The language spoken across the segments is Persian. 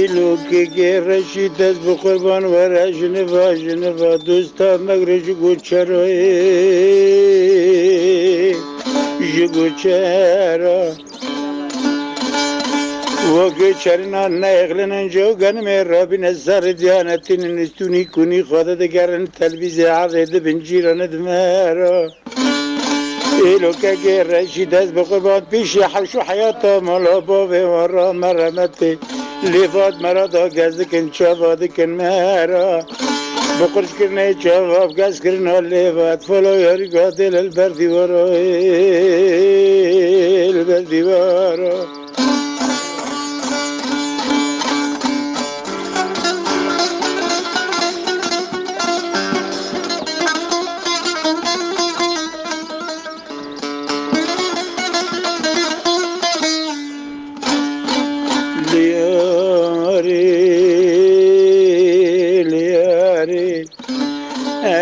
ایلو که رشید از بقربان و جنوا دوستا مگرج گوچرای جگوچرا و گوچرنا نایغلن جو گنم رابین زار دیانتین نستونی کنی خدا دگرن تلویزه عرض بنجیران دمارا ایلو که رشید از بقربان پیش حوش حیاتا مالا بابه ورا مرمته لیفات مرا دا گزدکن چاواد کن مرا بقرش کرنه چاواب گز کرنا لیفات فلو یاری قاتل البردیوارا البردیوارا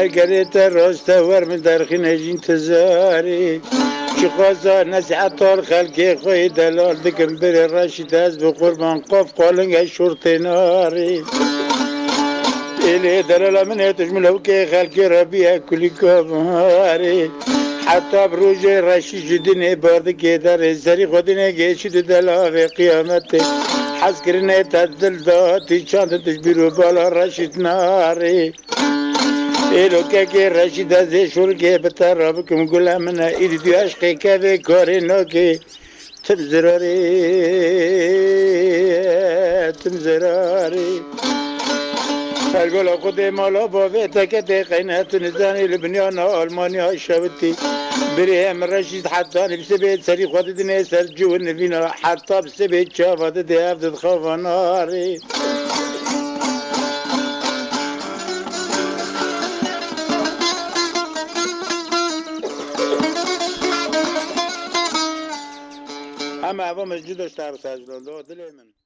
اگر تا راست ورم درخی نجین تزاری چی خواستا نصیحت تار خلقی خوی دلال دکن بری راشید از بقربان قف قالنگ شورت ناری ایلی دلال من تجملو که خلقی ربی کلی کافاری حتی بروج راشید جدینه بارد که در سری خودینه گیشید دلال قیامت حس کرنه تدل داتی چاند تشبیرو بالا راشید ناری ایلو که رشید از شور که بتر را بکم گله منه ایدی تو عشقی که به کاری ناکی تم زراری هرگولا خود مالا باوی تکت قینت نزانی لبنیان آلمانی ها شبتی بری هم رشید حتی نفسه بید سری خود دینه سر جو نفینا حتی بسه بید چافت دی هفت خواباناری اما اوا مسجد داشت عرص از دل من